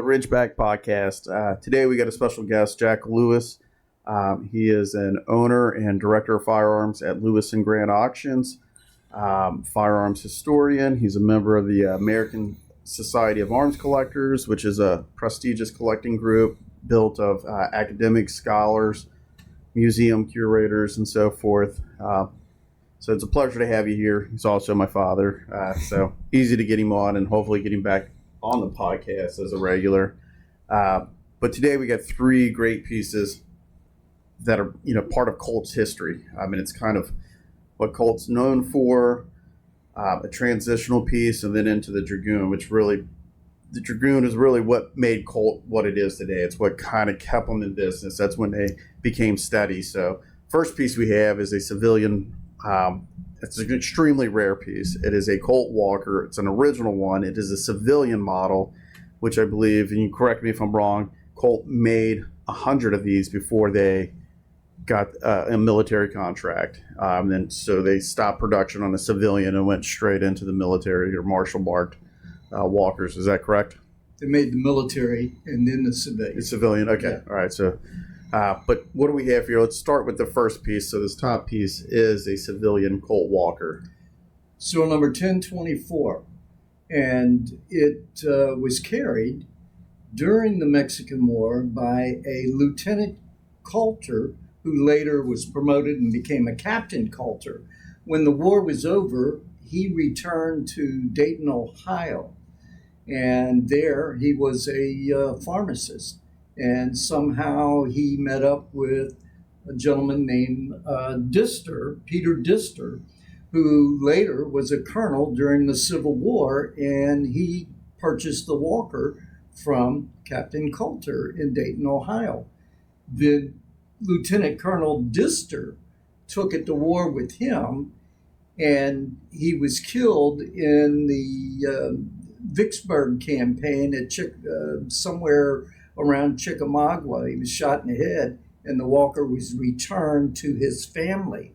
Ridgeback Podcast. Today we got a special guest, Jack Lewis. He is an owner and director of firearms at Lewis and Grant Auctions, firearms historian. He's a member of the American Society of Arms Collectors, which is a prestigious collecting group built of academic scholars, museum curators, and so forth. So it's a pleasure to have you here. He's also my father, so easy to get him on and hopefully get him back on the podcast as a regular. But today we got three great pieces that are, part of Colt's history. I mean, it's kind of what Colt's known for, a transitional piece, and then into the Dragoon, which really, the Dragoon is really what made Colt what it is today. It's what kind of kept them in business. That's when they became steady. So first piece we have is a civilian. It's an extremely rare piece. It is a Colt Walker. It's an original one. It is a civilian model, which I believe, and you correct me if I'm wrong, Colt made 100 of these before they got a military contract. And so they stopped production on a civilian and went straight into the military or martial marked Walkers. Is that correct? They made the military and then the civilian. The civilian. Okay. Yeah. All right. So, but what do we have here? Let's start with the first piece. So this top piece is a civilian Colt Walker. Serial number 1024. And it was carried during the Mexican War by a Lieutenant Coulter, who later was promoted and became a Captain Coulter. When the war was over, he returned to Dayton, Ohio. And there he was a pharmacist. And somehow he met up with a gentleman named Peter Dister, who later was a colonel during the Civil War, and he purchased the Walker from Captain Coulter in Dayton, Ohio. The Lieutenant Colonel Dister took it to war with him, and he was killed in the Vicksburg campaign at somewhere around Chickamauga. He was shot in the head, and the Walker was returned to his family,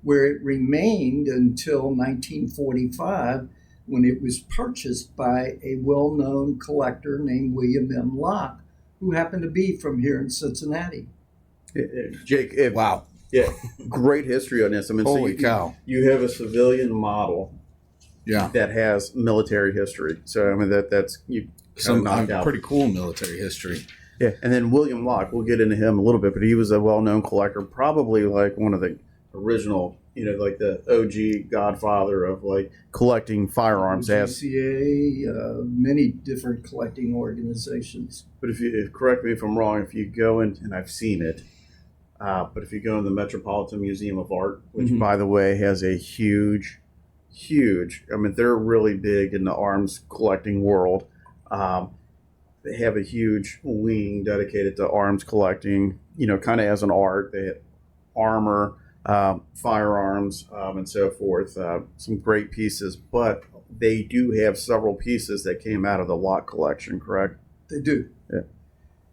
where it remained until 1945, when it was purchased by a well-known collector named William M. Locke, who happened to be from here in Cincinnati. Jake, wow. Yeah, great history on this. I mean, holy cow. You have a civilian model that has military history. So, I mean, that's you. Some pretty cool military history. Yeah, and then William Locke, we'll get into him a little bit, but he was a well-known collector, probably like one of the original, like the OG godfather of like collecting firearms. GCA, many different collecting organizations. But correct me if I'm wrong, if you go in, and I've seen it, but if you go in the Metropolitan Museum of Art, which by the way has a huge, I mean, they're really big in the arms collecting world. They have a huge wing dedicated to arms collecting, kind of as an art. They have armor, firearms, and so forth. Some great pieces, but they do have several pieces that came out of the Locke collection, correct? They do. Yeah.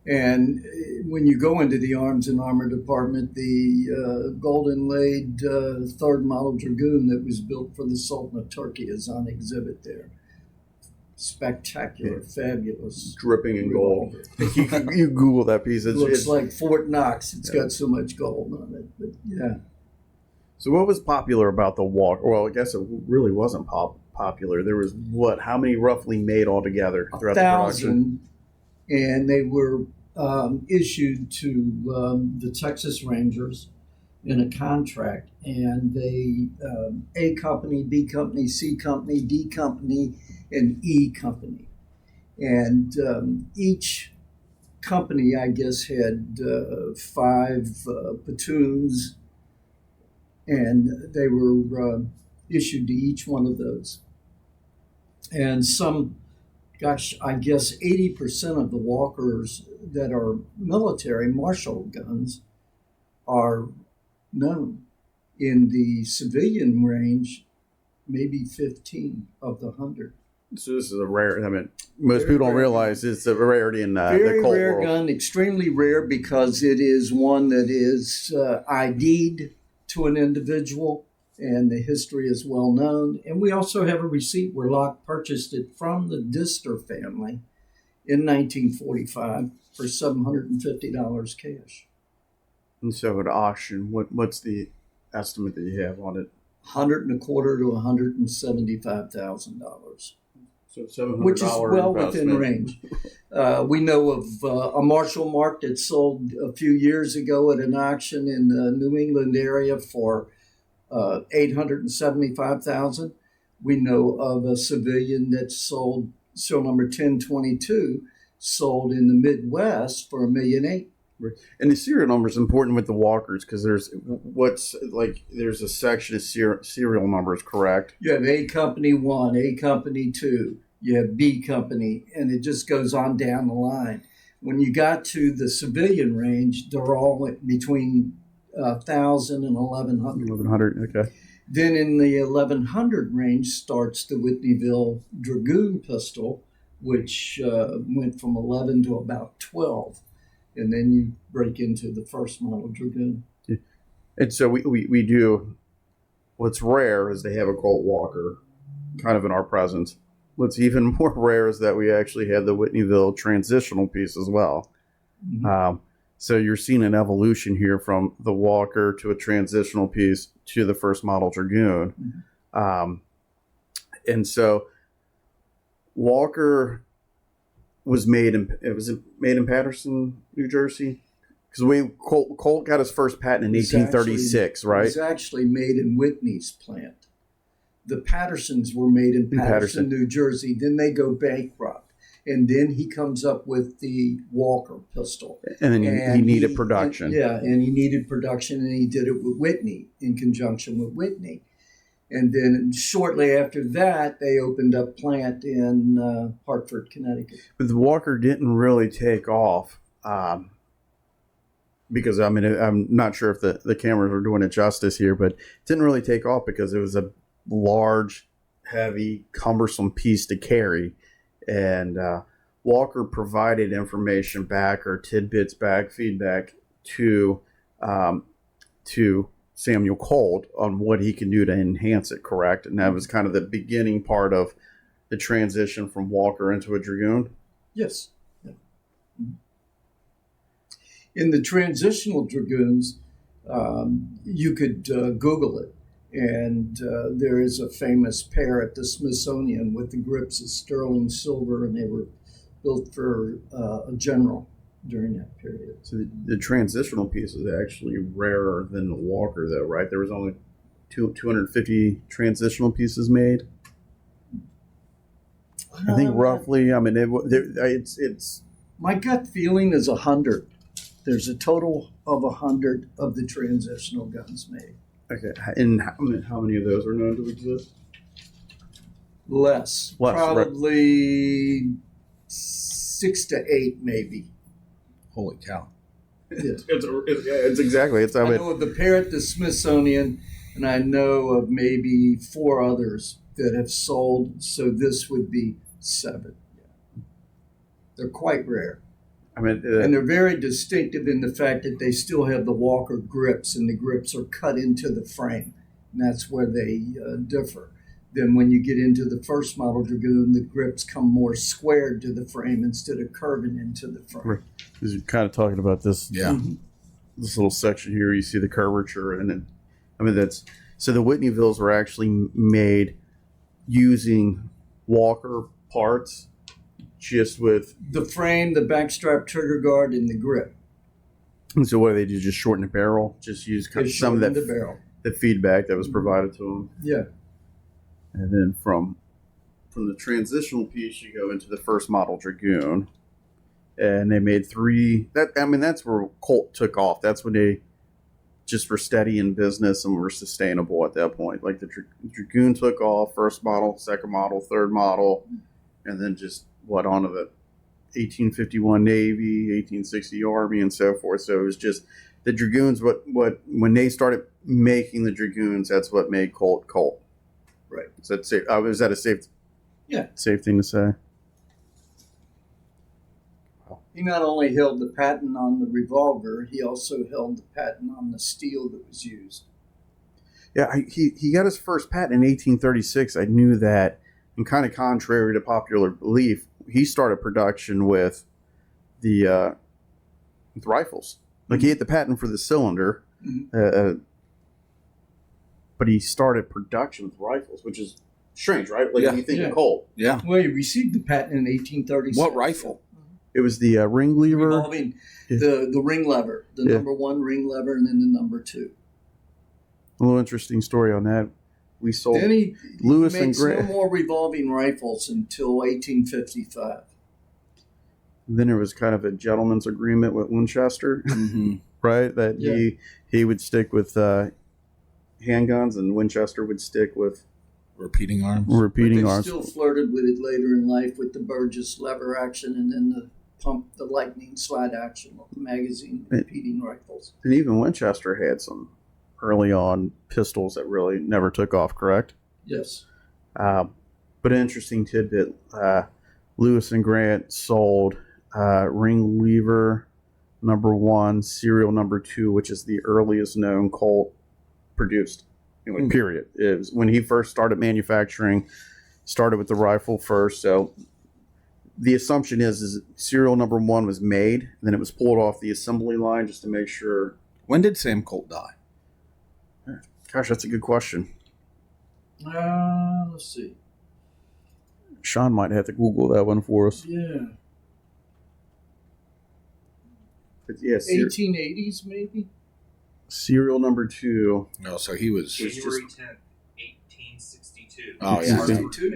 And when you go into the arms and armor department, the golden-laid 3rd model Dragoon that was built for the Sultan of Turkey is on exhibit there. Spectacular, fabulous. Dripping in gold. You Google that piece. It looks like Fort Knox. It's got so much gold on it. But yeah. So what was popular about the Walker? Well, I guess it really wasn't popular. There was how many roughly made altogether throughout 1,000, and they were issued to the Texas Rangers in a contract, and they A company, B company, C company, D company, and E company. And each company, I guess, had 5 platoons, and they were issued to each one of those. And I guess 80% of the Walkers that are military martial guns are known. In the civilian range, maybe 15 of the 100. So this is a rare. I mean, most people don't realize it's a rarity in the Colt very rare world. gun, extremely rare because it is one that is ID'd to an individual, and the history is well known. And we also have a receipt where Locke purchased it from the Dister family, in 1945 for $750 cash. And so at auction, what's the estimate that you have on it? 100 and a quarter to $175,000, So $700, which is well within investment. range. We know of a Marshall Mark that sold a few years ago at an auction in the New England area for $875,000. We know of a civilian that sold serial number 1022, sold in the Midwest for $1.8 million. And the serial number is important with the Walkers because there's a section of serial numbers, correct? You have A Company 1, A Company 2, you have B Company, and it just goes on down the line. When you got to the civilian range, they're all between 1,000 and 1,100. 1,100, okay. Then in the 1,100 range starts the Whitneyville Dragoon pistol, which went from 11 to about 12. And then you break into the first model Dragoon. Yeah. And so we do, what's rare is they have a Colt Walker kind of in our presence. What's even more rare is that we actually have the Whitneyville transitional piece as well. Mm-hmm. So you're seeing an evolution here from the Walker to a transitional piece to the first model Dragoon. Mm-hmm. And so Walker was made in Patterson, New Jersey? Because Colt got his first patent in 1836, right? It was actually made in Whitney's plant. The Pattersons were made in Patterson, New Jersey. Then they go bankrupt. And then he comes up with the Walker pistol. And then he needed production. And he needed production, and he did it with Whitney, in conjunction with Whitney. And then shortly after that, they opened up plant in Hartford, Connecticut. But the Walker didn't really take off because, I mean, I'm not sure if the cameras are doing it justice here, but it didn't really take off because it was a large, heavy, cumbersome piece to carry. And Walker provided information back or tidbits back, feedback to Samuel Colt on what he can do to enhance it, correct? And that was kind of the beginning part of the transition from Walker into a Dragoon? Yes. Yeah. In the transitional Dragoons, you could Google it, and there is a famous pair at the Smithsonian with the grips of sterling silver, and they were built for a general during that period. So the transitional piece is actually rarer than the Walker, though, right? There was only 250 transitional pieces made. I think roughly. I mean, it's. My gut feeling is 100. There's a total of 100 of the transitional guns made. Okay, and how many of those are known to exist? Less probably right. 6 to 8, maybe. Holy cow! Yeah. It's exactly. I know of the pair at the Smithsonian, and I know of maybe 4 others that have sold. So this would be 7. Yeah. They're quite rare. I mean, and they're very distinctive in the fact that they still have the Walker grips, and the grips are cut into the frame, and that's where they differ. Then when you get into the first model Dragoon, the grips come more squared to the frame instead of curving into the frame. Right. Because you're kind of talking about this, this little section here. You see the curvature, and then, I mean, that's so the Whitneyvilles were actually made using Walker parts, just with the frame, the backstrap trigger guard, and the grip. And so what do they do? Just shorten the barrel? Just use kind of some of that the feedback that was provided to them. Yeah. And then from the transitional piece, you go into the first model Dragoon, and they made 3. That's where Colt took off. That's when they just were steady in business and were sustainable at that point. Like the Dragoon took off, first model, second model, third model, and then just onto the 1851 Navy, 1860 Army, and so forth. So it was just the Dragoons. What when they started making the Dragoons, that's what made Colt Colt. Right. Is that safe? Is that a safe? Yeah. Safe thing to say. He not only held the patent on the revolver, he also held the patent on the steel that was used. Yeah, he got his first patent in 1836. I knew that. And kind of contrary to popular belief, he started production with the with rifles. Like he had the patent for the cylinder, but he started production with rifles, which is strange, right? Like when you think of Colt. Yeah. Well, he received the patent in 1836. What rifle? It was the ring lever. Revolving, the ring lever, the number one ring lever, and then the number two. A little interesting story on that. We sold Then he Lewis and makes Grant. no more revolving rifles until 1855. Then there was kind of a gentleman's agreement with Winchester, right? That he would stick with handguns, and Winchester would stick with repeating arms. But they still flirted with it later in life with the Burgess lever action, and then the lightning slide action magazine repeating rifles. And even Winchester had some early on pistols that really never took off, correct? Yes. But an interesting tidbit, Lewis and Grant sold ring lever number 1, serial number 2, which is the earliest known Colt produced. Period. It was when he first started manufacturing, started with the rifle first. So the assumption is serial number 1 was made, and then it was pulled off the assembly line just to make sure. When did Sam Colt die? Gosh, that's a good question. Let's see. Sean might have to Google that one for us. Yeah. But yeah, 1880s maybe? Serial number 2. No, so he was January 10th, 1862. Oh, yeah. 62.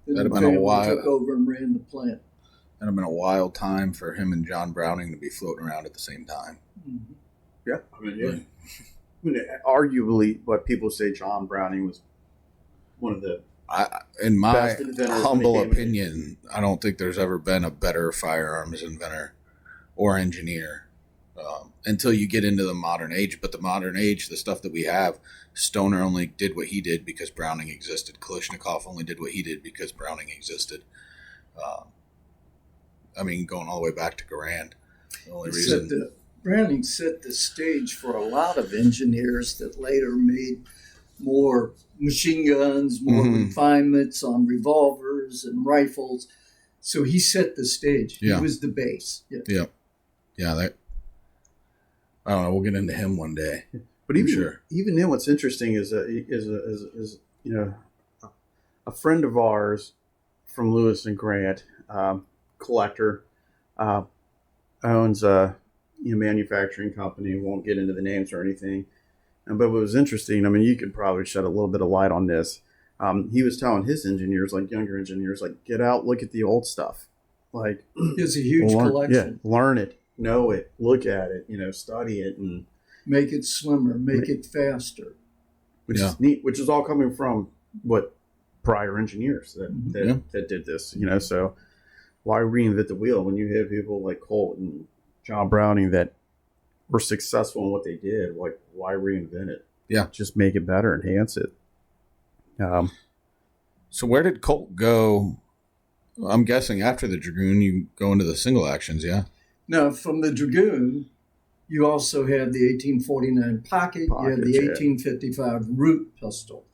That'd have been a while. Took over and ran the plant. That'd have been a wild time for him and John Browning to be floating around at the same time. Mm-hmm. Yeah, I mean, arguably, what people say John Browning was one of the in my best inventors humble opinion, I don't think there's ever been a better firearms inventor or engineer until you get into the modern age. But the modern age, the stuff that we have, Stoner only did what he did because Browning existed. Kalashnikov only did what he did because Browning existed. I mean, going all the way back to Garand. The only reason... Browning set the stage for a lot of engineers that later made more machine guns, more refinements on revolvers and rifles. So he set the stage. Yeah. He was the base. Yeah. That. I don't know. We'll get into him one day. But even then, what's interesting is you know, a friend of ours from Lewis and Grant, collector, owns a manufacturing company. Won't get into the names or anything. But what was interesting, I mean, you could probably shed a little bit of light on this. He was telling his engineers, like younger engineers, like get out, look at the old stuff. Like it's a huge collection. Yeah, learn it, know it, look at it, study it, and make it slimmer, make it faster. Which is neat. Which is all coming from what prior engineers that did this. So why reinvent the wheel when you have people like Colt and John Browning that were successful in what they did? Like, why reinvent it? Yeah, just make it better, enhance it. So where did Colt go? I'm guessing after the Dragoon, you go into the single actions, yeah? Now, from the Dragoon, you also had the 1849 pocket, you had the 1855 root pistol.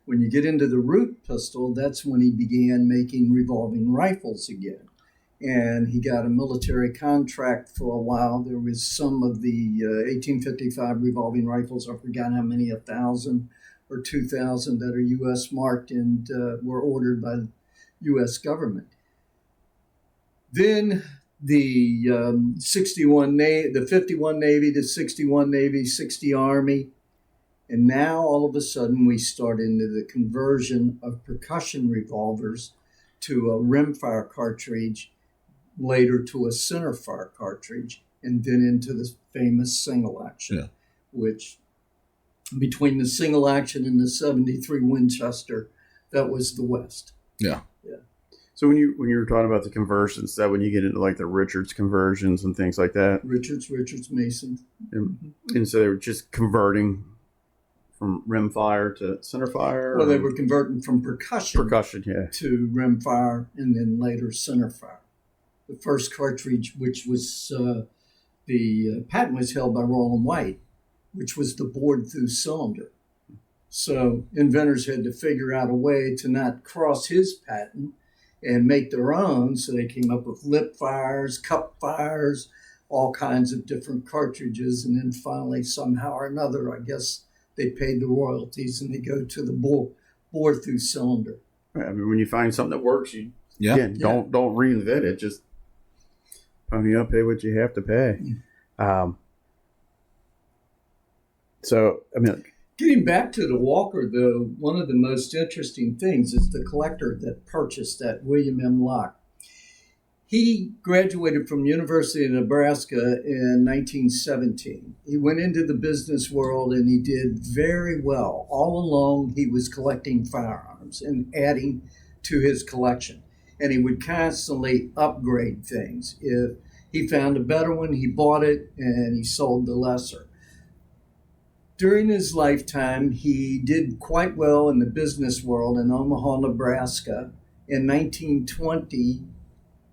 When you get into the root pistol, that's when he began making revolving rifles again. And he got a military contract for a while. There was some of the 1855 revolving rifles, I forgot how many, 1,000 or 2,000 that are U.S. marked and were ordered by the U.S. government. Then the 51 the 51 Navy, the 61 Navy, 60 Army, and now all of a sudden we start into the conversion of percussion revolvers to a rimfire cartridge, later to a centerfire cartridge, and then into the famous single action, which between the single action and the 73 Winchester, that was the West. Yeah. So when you were talking about the conversions, that when you get into like the Richards conversions and things like that? Richards, Mason. And so they were just converting from rimfire to centerfire? Well, they were converting from percussion to rimfire and then later centerfire. The first cartridge, which was the patent was held by Roland White, which was the bored through cylinder. So inventors had to figure out a way to not cross his patent and make their own. So they came up with lip fires, cup fires, all kinds of different cartridges. And then finally, somehow or another, I guess they paid the royalties and they go to the bore through cylinder. I mean, when you find something that works, you Yeah. again, don't reinvent it. Just pony up, pay what you have to pay. So, I mean, Getting back to the Walker, though, one of the most interesting things is the collector that purchased that, William M. Locke. He graduated from University of Nebraska in 1917. He went into the business world and he did very well. All along, he was collecting firearms and adding to his collection. And he would constantly upgrade things. If he found a better one, he bought it and he sold the lesser. During his lifetime, he did quite well in the business world in Omaha, Nebraska. In 1920,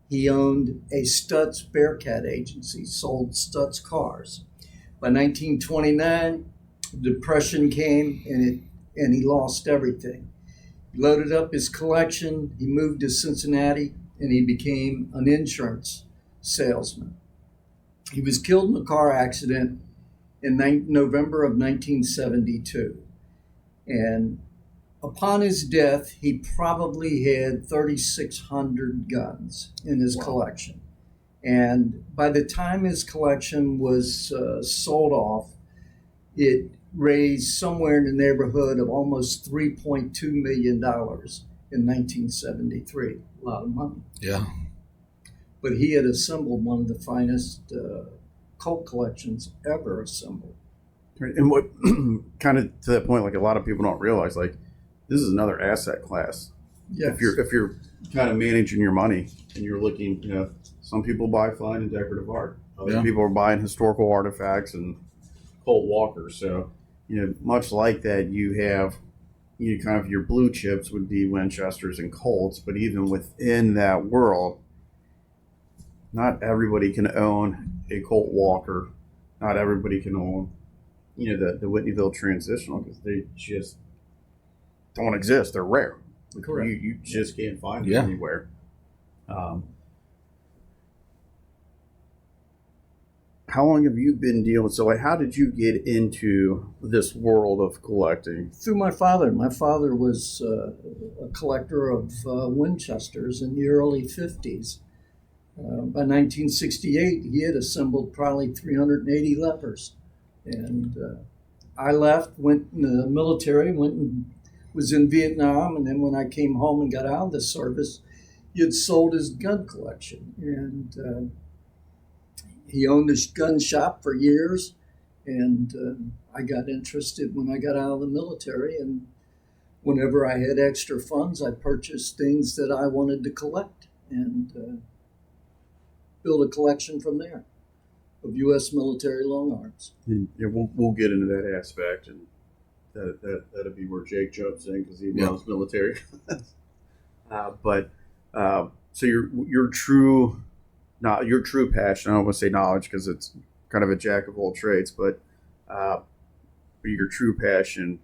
he owned a Stutz Bearcat agency, sold Stutz cars. By 1929, Depression came and he lost everything. He loaded up his collection, he moved to Cincinnati, and he became an insurance salesman. He was killed in a car accident in November of 1972. And upon his death, he probably had 3,600 guns in his collection. And by the time his collection was sold off, it raised somewhere in the neighborhood of almost $3.2 million in 1973. A lot of money. Yeah. But he had assembled one of the finest Colt collections ever assembled. and what kind of to that point, like a lot of people don't realize, like this is another asset class. Yes. If you're kind of managing your money and you're looking, some people buy fine and decorative art. Other people are buying historical artifacts and Colt Walker. So, much like that, you have kind of your blue chips would be Winchesters and Colts, but even within that world, not everybody can own a Colt Walker. Not everybody can own, the Whitneyville Transitional because they just don't exist. They're rare. Correct. You just can't find them anywhere. How long have you been dealing? So, like, how did you get into this world of collecting? Through my father. My father was a collector of Winchesters in the early 50s. By 1968, he had assembled probably 380 lepers. And I left, went in the military, was in Vietnam, and then when I came home and got out of the service, he had sold his gun collection. And he owned a gun shop for years, and I got interested when I got out of the military. And whenever I had extra funds, I purchased things that I wanted to collect and build a collection from there of U.S. military long arms. And, we'll get into that aspect, and that'll be where Jake jumps in because he loves military. So your true passion, I don't want to say knowledge because it's kind of a jack of all trades, but your true passion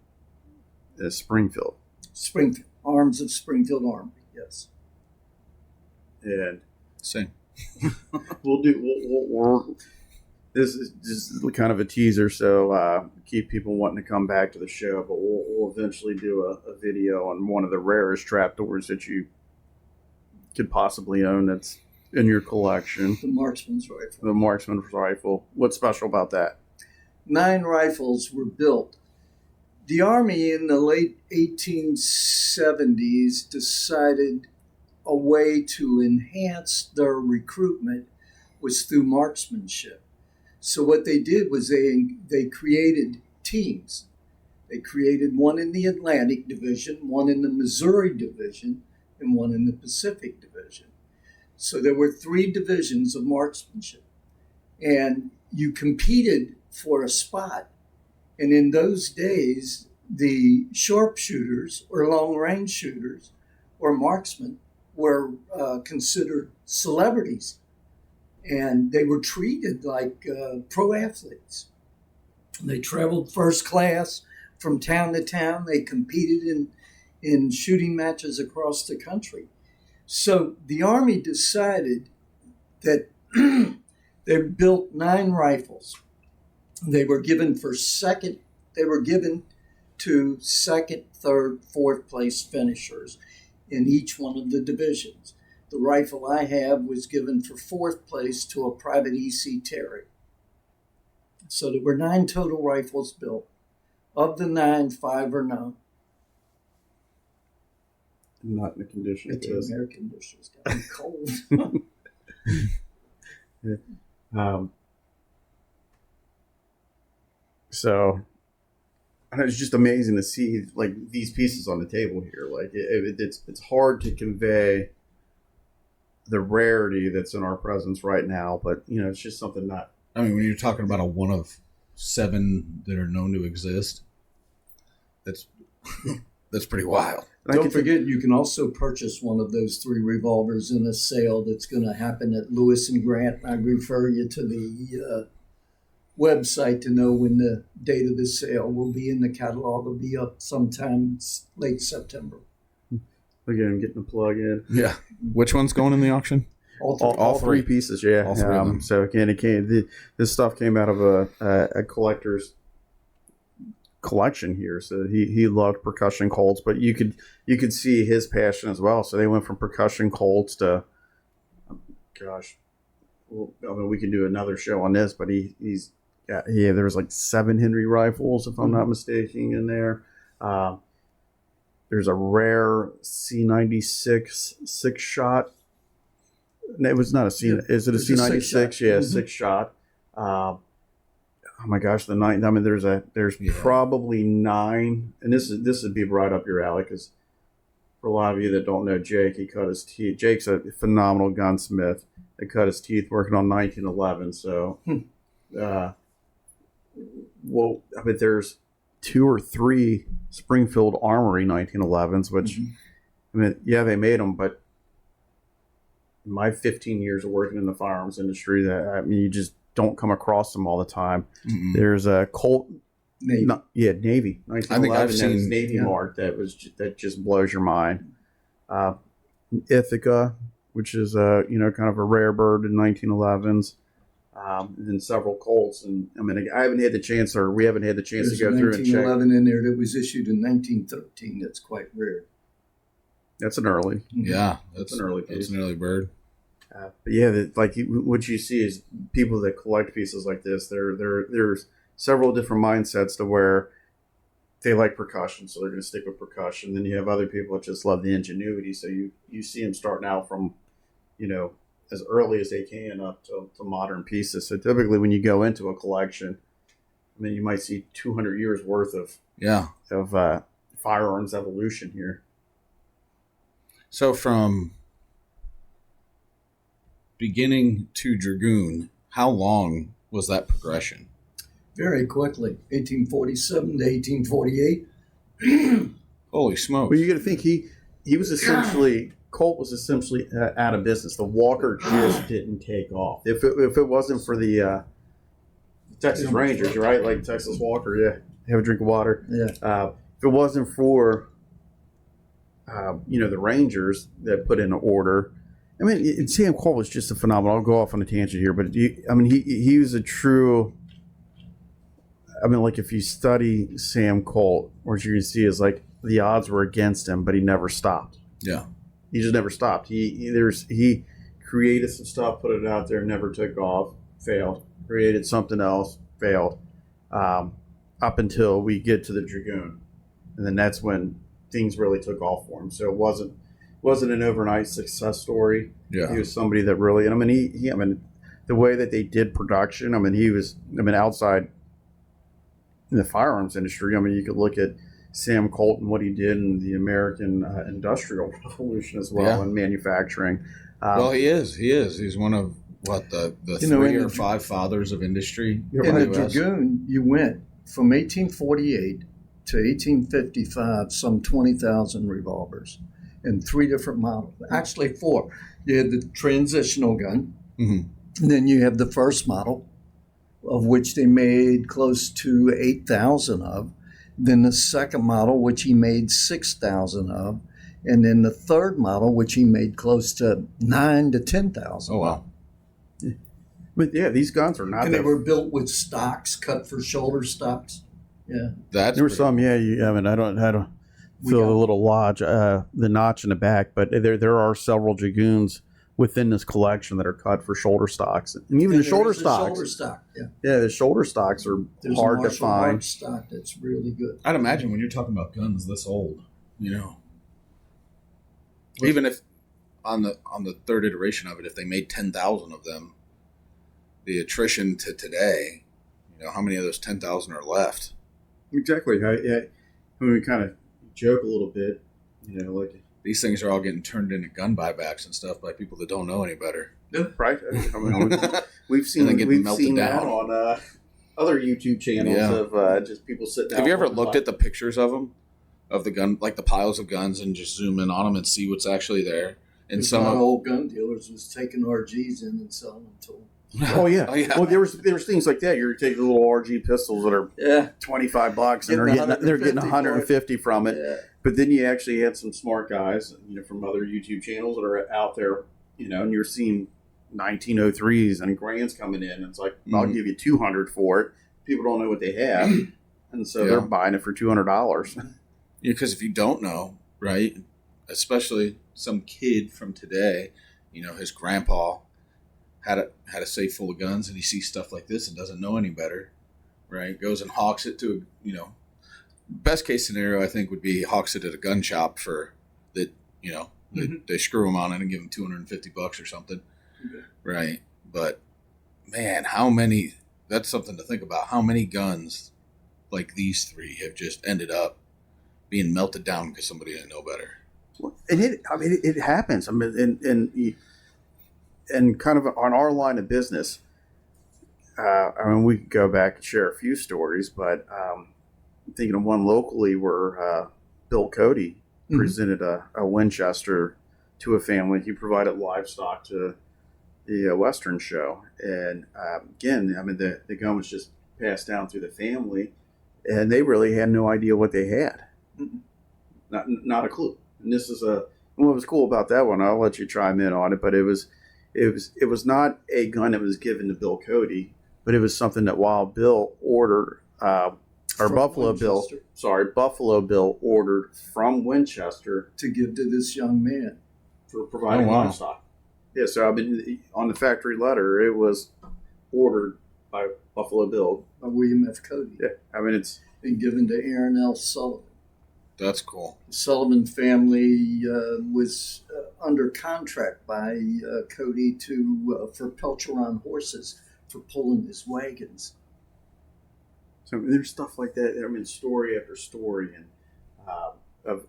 is Springfield. Springfield, Arms of Springfield Army, yes. And Same. This is just kind of a teaser, so keep people wanting to come back to the show, but we'll eventually do a video on one of the rarest trapdoors that you could possibly own that's in your collection. The marksman's rifle. The marksman's rifle. What's special about that? 9 rifles were built. The Army in the late 1870s decided a way to enhance their recruitment was through marksmanship. So what they did was they created teams. They created one in the Atlantic Division, one in the Missouri Division, and one in the Pacific Division. So there were 3 divisions of marksmanship. And you competed for a spot. And in those days, the sharpshooters or long-range shooters or marksmen were considered celebrities. And they were treated like pro athletes. They traveled first class from town to town. They competed in shooting matches across the country. So the Army decided that they built 9 rifles. They were given to second, third, fourth place finishers in each one of the divisions. The rifle I have was given for 4th place to a Private E.C. Terry. So there were 9 total rifles built. Of the 9, 5 are known. Not in the condition it The is. air conditioners got me cold. So, and it's just amazing to see like these pieces on the table here. Like it's hard to convey the rarity that's in our presence right now, but it's just something not. I mean, when you're talking about a one of 7 that are known to exist, that's pretty wild. Don't forget, you can also purchase one of those 3 revolvers in a sale that's going to happen at Lewis and Grant. I refer you to the website to know when the date of the sale will be in the catalog. It'll be up sometime late September. Again, getting the plug in. Yeah. Which one's going in the auction? All 3 pieces, yeah. All 3 of them. So again, this stuff came out of a collector's collection here. So he loved percussion Colts, but you could see his passion as well. So they went from percussion Colts to, gosh, well, I mean, we can do another show on this, but there was like 7 Henry rifles, if I'm not mistaken, in there. There's a rare C96 6-shot. It was not a C. Is it a C96? Yeah, 6-shot. Oh my gosh, the 9. I mean, there's probably 9, and this would be right up your alley because for a lot of you that don't know Jake, he cut his teeth. Jake's a phenomenal gunsmith. He cut his teeth working on 1911. So, well, I mean, there's 2 or 3 Springfield Armory 1911s, which I mean, yeah, they made them, but in my 15 years of working in the firearms industry, you just don't come across them all the time. Mm-hmm. There's a Colt Navy. Navy. 1911, I think I've seen Navy mark that just blows your mind. Ithaca, which is kind of a rare bird in 1911s. And then several Colts, and I mean, I haven't had the chance, or we haven't had the chance to go through and check. 1911 in there that was issued in 1913. That's quite rare. That's an early. Yeah, that's an early piece. That's an early bird. But yeah, what you see is people that collect pieces like this. There's several different mindsets to where they like percussion, so they're going to stick with percussion. Then you have other people that just love the ingenuity. So you see them starting out from, as early as they can up to modern pieces. So typically when you go into a collection, I mean, you might see 200 years worth of firearms evolution here. So from beginning to Dragoon, how long was that progression? Very quickly, 1847 to 1848. Holy smokes. Well, you got to think he was essentially... Colt was essentially out of business. The Walker just didn't take off. If it wasn't for the Texas Rangers, right? Like Texas Walker, yeah. Have a drink of water. Yeah. If it wasn't for the Rangers that put in an order, I mean, Sam Colt was just a phenomenal. I'll go off on a tangent here, but he was a true. I mean, like if you study Sam Colt, what you're going to see is like the odds were against him, but he never stopped. Yeah. He just never stopped. He created some stuff, put it out there, never took off, failed. Created something else, failed. Up until we get to the Dragoon, and then that's when things really took off for him. So it wasn't an overnight success story. Yeah, he was somebody that really, and I mean, the way that they did production. I mean, outside in the firearms industry. I mean, you could look at Sam Colt and what he did in the American Industrial Revolution as well in manufacturing. Well, he is. He's one of the 3 or 5 fathers of industry. In the Dragoon, you went from 1848 to 1855, some 20,000 revolvers in 3 different models. Actually, 4. You had the transitional gun, and then you have the first model, of which they made close to 8,000 of. then the second model, which he made 6,000 of, and then the third model, which he made close to 9 to 10,000. Oh wow. But yeah, these guns are not. And they were built with stocks cut for shoulder stocks. Yeah, That's There were pretty some. cool. Yeah, I mean, I don't We feel got- the little lodge, the notch in the back, but there are several Dragoons within this collection that are cut for shoulder stocks, and even And the shoulder there is a stocks. shoulder stock. Yeah, Yeah, the shoulder stocks are there's hard a to Marshall find. March stock that's really good. I'd imagine when you're talking about guns this old, you know, even if on the third iteration of it, if they made 10,000 of them, the attrition to today, you know, how many of those 10,000 are left? Exactly. When we kind of joke a little bit, you know, like These things are all getting turned into gun buybacks and stuff by people that don't know any better. right. I mean, we've seen And then get we've melted seen that down. on other YouTube channels Yeah. of just people sitting. Have out you ever front looked at the pictures of them, of the gun, like the piles of guns, and just zoom in on them and see what's actually there? And There's some not of old gun dealers was taking RGs in and selling them to them. Oh yeah. Oh, yeah. Well, there's things like that. You're taking little RG pistols that are Yeah, $25 and Getting they're getting 150 for it. 150 from it. yeah. But then you actually had some smart guys, you know, from other YouTube channels that are out there, you know, and you're seeing 1903s and grands coming in. And it's like, I'll Mhm. give you 200 for it. People don't know what they have, and so Yeah. they're buying it for $200. Yeah, because if you don't know, right, especially some kid from today, you know, his grandpa had a safe full of guns, and he sees stuff like this and doesn't know any better, right? Goes and hawks it to, you know, best case scenario I think would be he hawks it at a gun shop for that, you know, they screw him on it and give him $250 or something, Okay. right? But man, how many? That's something to think about. How many guns like these three have just ended up being melted down because somebody didn't know better? And it happens. I mean, and kind of on our line of business, I mean, we could go back and share a few stories, but I'm thinking of one locally where Bill Cody Mhm. presented a Winchester to a family. He provided livestock to the Western show. And again, I mean, the gun was just passed down through the family, and they really had no idea what they had. Mhm. Not a clue. And this is what was cool about that one. I'll let you chime in on it, but it was not a gun that was given to Bill Cody, but it was something that Wild Bill ordered, or From Buffalo Winchester. Buffalo Bill ordered from Winchester To give to this young man. for providing Oh, wow. livestock. Yeah, so I mean, on the factory letter, it was ordered by Buffalo Bill. By William F. Cody. Yeah, I mean, it's And given to Aaron L. Sullivan. That's cool. The Sullivan family was under contract by Cody for Pelcheron horses for pulling his wagons. so there's stuff like that. I mean, story after story, and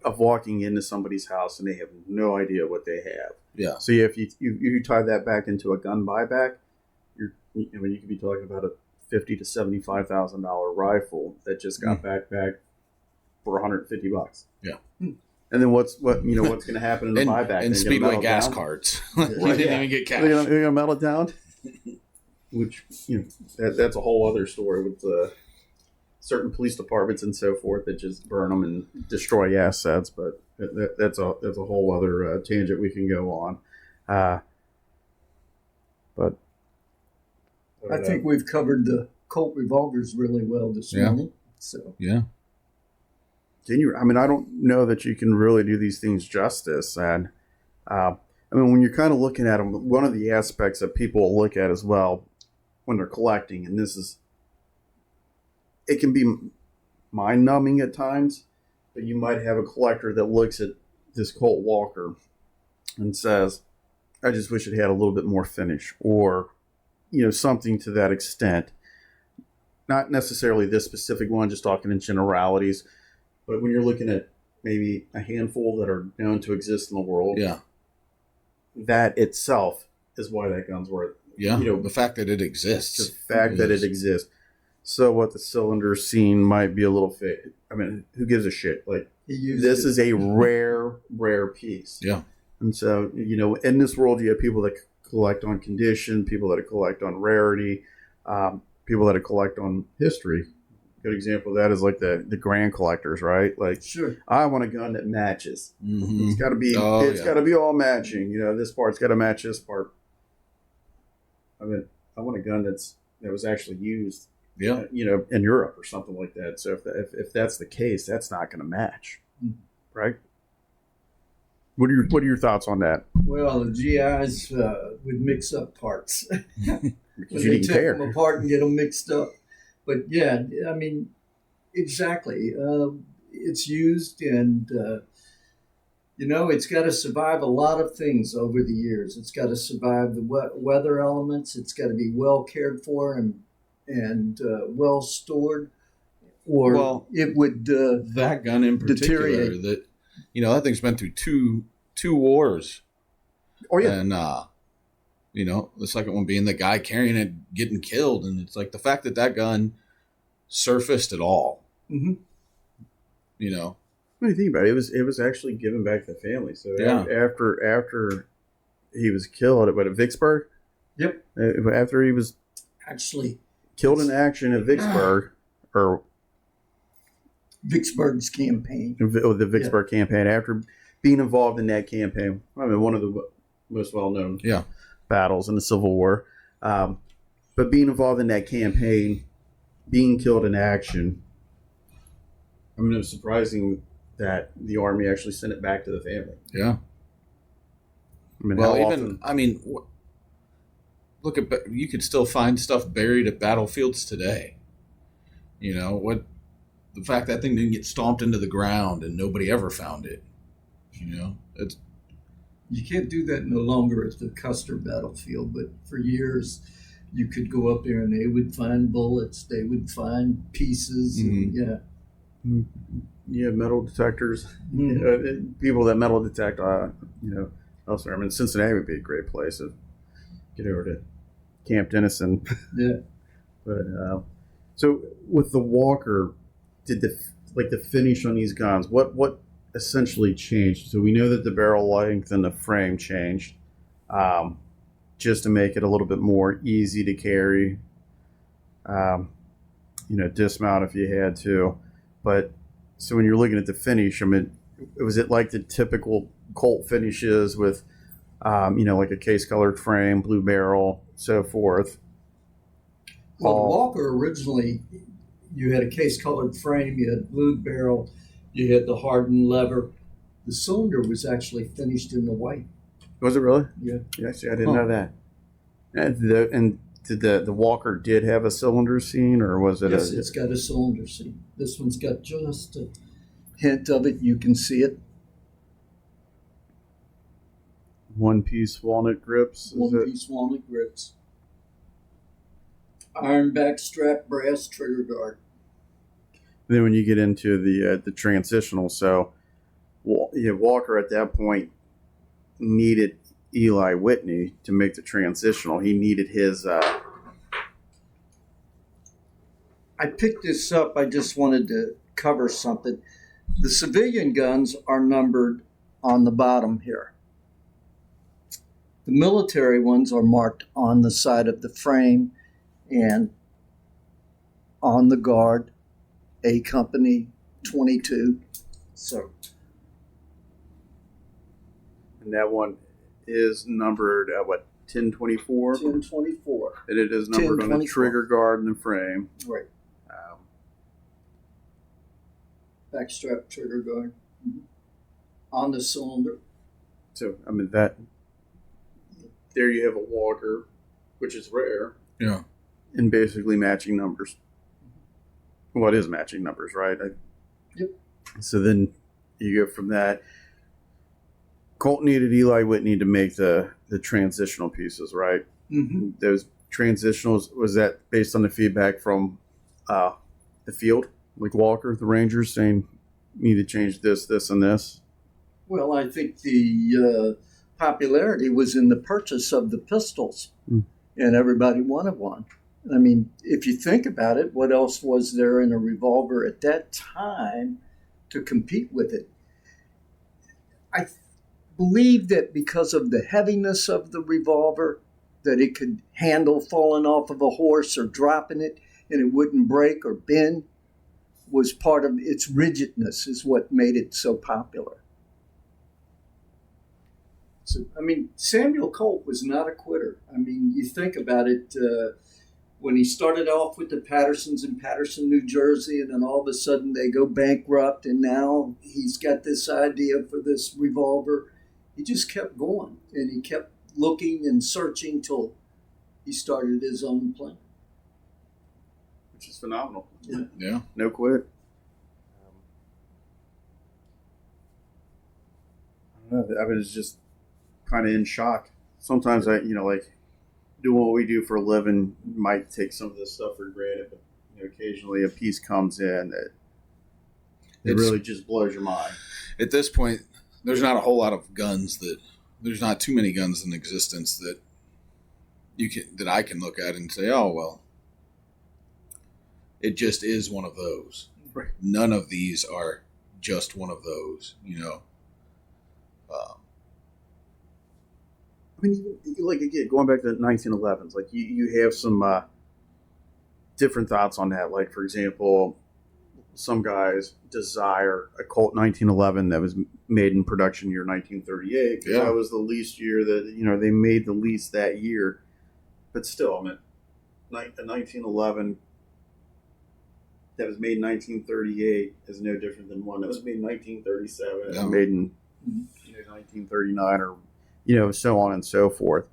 of walking into somebody's house and they have no idea what they have. Yeah. So if you tie that back into a gun buyback, you could be talking about a $50,000 to $75,000 rifle that just got backpacked for $150. Yeah. And then what's going to happen in the And, buyback? and They gonna Speedway melt gas down? cards. Right, You didn't yeah. even get cash. They're gonna melt it down. Which that's a whole other story with certain police departments and so forth that just burn them and destroy assets. But that's a whole other tangent we can go on. But I think we've covered the Colt revolvers really well this Yeah. morning. So Yeah. I mean, I don't know that you can really do these things justice. And I mean, when you're kind of looking at them, one of the aspects that people look at as well when they're collecting, and it can be mind numbing at times, but you might have a collector that looks at this Colt Walker and says, I just wish it had a little bit more finish, or, something to that extent. Not necessarily this specific one, just talking in generalities. But when you're looking at maybe a handful that are known to exist in the world, Yeah. that itself is why that gun's worth. Yeah. The The fact that it exists. the fact that it exists. So what the cylinder scene might be a little fit. I mean, who gives a shit? Like, he used this it. is a rare piece. Yeah. And so, in this world, you have people that collect on condition, people that collect on rarity, people that collect on history. good example of that is like the grand collectors, right? Like, Sure. I want a gun that matches. Mhm. It's got to be. Oh, It's yeah. got to be all matching. You know, this part's got to match this part. I mean, I want a gun that was actually used. Yeah. You know, in Europe or something like that. So if that's the case, that's not going to match, right? What are your thoughts on that? Well, the GIs would mix up parts. Because They you didn't take care. them apart and get them mixed up. But yeah, I mean, exactly. It's used, and you know, it's got to survive a lot of things over the years. It's got to survive the weather elements. It's got to be well cared for and well stored, or Well, it would. That gun in particular, Deteriorate. that that thing's been through two wars, Oh yeah, and the second one being the guy carrying it getting killed, and it's like the fact that gun surfaced at all. Mhm. You know, what do you think about it? It was actually given back to the family. So Yeah. after he was killed at Vicksburg. Yep. After he was Actually, killed in action at Vicksburg, or Vicksburg's campaign. the Vicksburg campaign, after being involved in that campaign, I mean, one of the most well-known Yeah. battles in the Civil War, but being involved in that campaign, being killed in action, I mean, it was surprising that the Army actually sent it back to the family. yeah. I mean, Well, how even often? look at you could still find stuff buried at battlefields today. You know what? The fact that thing didn't get stomped into the ground and nobody ever found it. You know, it's You can't do that no longer at the Custer battlefield, but for years you could go up there and they would find bullets, they would find pieces, and Yeah, metal detectors. Mhm. People that metal detect, elsewhere. I mean, Cincinnati would be a great place to get over to Camp Dennison. Yeah. But so with the Walker, did the finish on these guns? What essentially changed? So we know that the barrel length and the frame changed, just to make it a little bit more easy to carry. Dismount if you had to. But so when you're looking at the finish, I mean, was it like the typical Colt finishes with, like a case-colored frame, blue barrel, so forth? Well, the Walker originally, you had a case-colored frame, you had blue barrel, you had the hardened lever. The cylinder was actually finished in the white. Was it really? Yeah. Yeah, see, I didn't know that. And did the Walker did have a cylinder seam, or was it? Yes, it's got a cylinder seam. This one's got just a hint of it. You can see it. One-piece walnut grips? Is it? One-piece walnut grips. Iron back strap, brass trigger guard. Then when you get into the transitional, so Walker at that point needed Eli Whitney to make the transitional. He needed his. I picked this up. I just wanted to cover something. The civilian guns are numbered on the bottom here. The military ones are marked on the side of the frame and on the guard, A Company 22. So, And that one is numbered at what, 1024? 1024. And it is numbered on the 1024. trigger guard and the frame. Right. Backstrap trigger guard. On the cylinder. So, I mean, that. There you have a Walker, which is rare, yeah. and basically matching numbers. Well, it is matching numbers, right? Yep. So then you go from that. Colt needed Eli Whitney to make the transitional pieces, right? Mm-hmm. Those transitionals, was that based on the feedback from the field? Like Walker, the Rangers, saying, need to change this, this, and this? Well, I think the popularity was in the purchase of the pistols, and everybody wanted one. I mean, if you think about it, what else was there in a revolver at that time to compete with it? I believe that because of the heaviness of the revolver, that it could handle falling off of a horse or dropping it, and it wouldn't break or bend. was part of its rigidness is what made it so popular. So, I mean, Samuel Colt was not a quitter. I mean, you think about it, when he started off with the Pattersons in Patterson, New Jersey, and then all of a sudden they go bankrupt, and now he's got this idea for this revolver. He just kept going, and he kept looking and searching till he started his own plant. Which is phenomenal. Yeah. No quit. I don't know. I was just kind of in shock. Sometimes like doing what we do for a living might take some of this stuff for granted, but occasionally a piece comes in that it really just blows your mind. At this point, there's not a whole lot of guns there's not too many guns in existence that I can look at and say, oh, well, it just is one of those. Right. None of these are just one of those, I mean, like, again, going back to the 1911s, like you have some different thoughts on that. Like, for example, some guys desire a Colt 1911 that was made in production year 1938 because that was the least year that they made the least that year. But still, I mean, a 1911 that was made in 1938 is no different than one that was made in 1937 and made in 1939 or so on and so forth.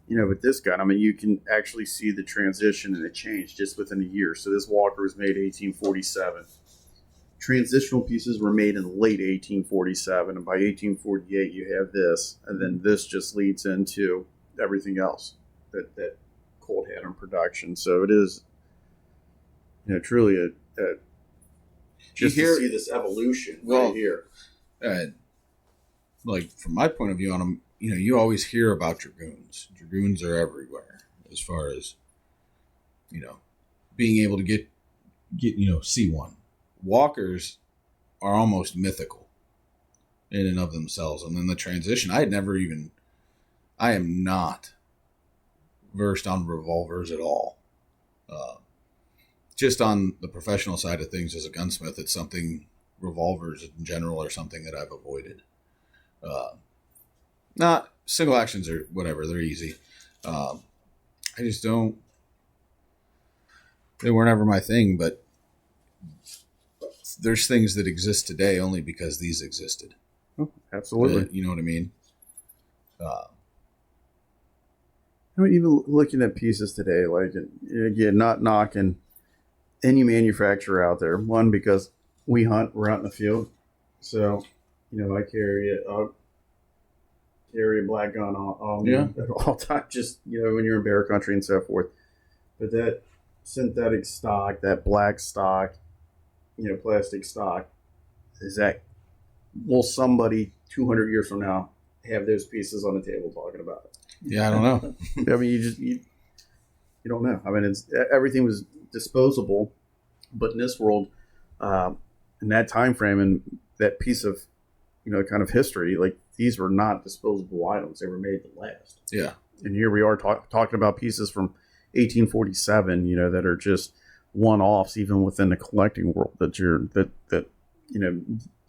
With this gun, I mean, you can actually see the transition and the change just within a year. So this Walker was made in 1847. Transitional pieces were made in late 1847, and by 1848 you have this, and then this just leads into everything else that Colt had in production. So it is, truly a just to see this evolution right here. Like, from my point of view on them, you always hear about dragoons. Dragoons are everywhere as far as, being able to get see one. Walkers are almost mythical in and of themselves. And then the transition, I am not versed on revolvers at all. Just on the professional side of things as a gunsmith, it's something, revolvers in general are something that I've avoided. Not single actions or whatever, they're easy. I just don't, they weren't ever my thing, but there's things that exist today only because these existed. Oh, absolutely. You know what I mean? Even looking at pieces today, like, again, not knocking any manufacturer out there. One, because we're out in the field. So, I carry a black gun at all times, just, when you're in bear country and so forth. But that synthetic stock, that black stock, plastic stock, will somebody 200 years from now have those pieces on the table talking about it? Yeah, I don't know. I mean, you don't know. I mean, everything was disposable, but in this world, in that time frame and that piece of, kind of history, like, these were not disposable items. They were made to last. Yeah. And here we are talking about pieces from 1847, that are just one-offs, even within the collecting world that the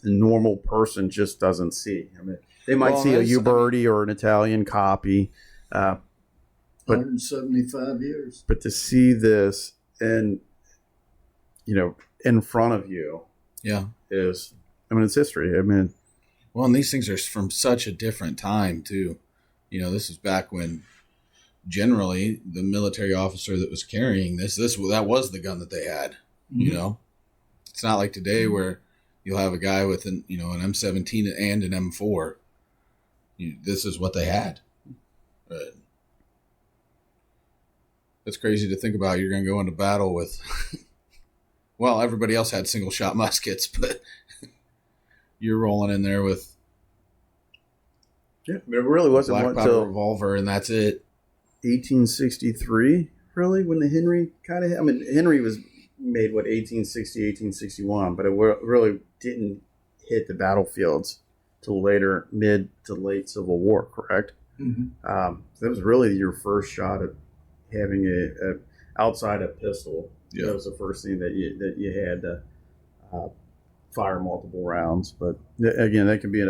normal person just doesn't see. I mean, they might see a Uberti or an Italian copy, but 175 years. But to see this in front of you, is, I mean, it's history. I mean, well, and these things are from such a different time too. This is back when generally the military officer that was carrying that was the gun that they had. Mm-hmm. It's not like today where you'll have a guy with an M17 and an M4. This is what they had. But it's crazy to think about. You're going to go into battle with, well, everybody else had single shot muskets, but you're rolling in there with but it really wasn't black powder revolver, and that's it. 1863, really, when the Henry kind of, I mean, Henry was made, 1860, 1861, but it really didn't hit the battlefields till later, mid to late Civil War, correct? Mm-hmm. That was really your first shot at having outside a pistol. Yeah. That was the first thing that you had to fire multiple rounds. But again, that can be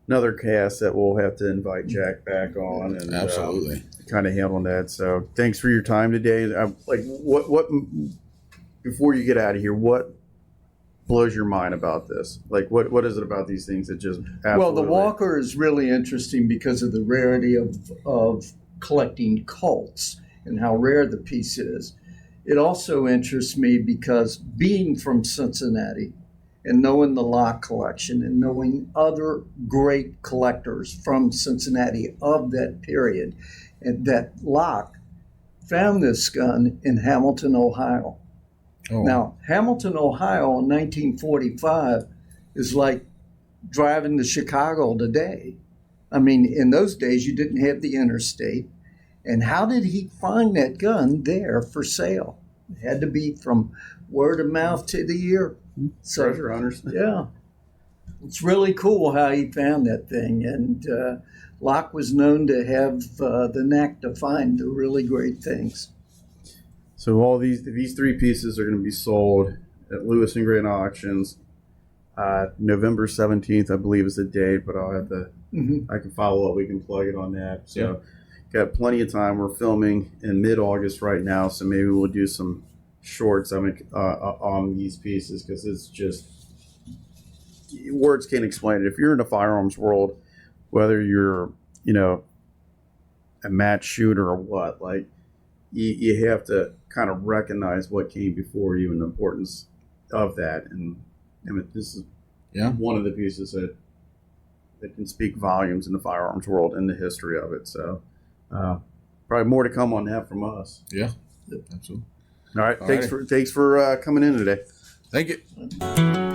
another cast that we'll have to invite Jack back on and Absolutely. kind of handle that. So thanks for your time today. What before you get out of here, what blows your mind about this? Like, what is it about these things that just absolutely... Well, the Walker is really interesting because of the rarity of collecting Colts and how rare the piece is. It also interests me because being from Cincinnati and knowing the Locke collection and knowing other great collectors from Cincinnati of that period, and that Locke found this gun in Hamilton, Ohio. Oh. Now, Hamilton, Ohio in 1945 is like driving to Chicago today. I mean, in those days, you didn't have the interstate. And how did he find that gun there for sale? It had to be from word of mouth to the ear. So, treasure hunters. yeah. It's really cool how he found that thing. And Locke was known to have the knack to find the really great things. So all these three pieces are going to be sold at Lewis and Grant Auctions. November 17th, I believe, is the date, but I'll have to. Mm-hmm. I can follow up. We can plug it on that. So got plenty of time. We're filming in mid-August right now, so maybe we'll do some shorts on these pieces because it's just words can't explain it. If you're in the firearms world, whether you're a match shooter or what, like you have to kind of recognize what came before you and the importance of that. And I mean, this is one of the pieces that can speak volumes in the firearms world and the history of it. So probably more to come on that from us. Yeah, absolutely. All right. Thanks for coming in today. Thank you.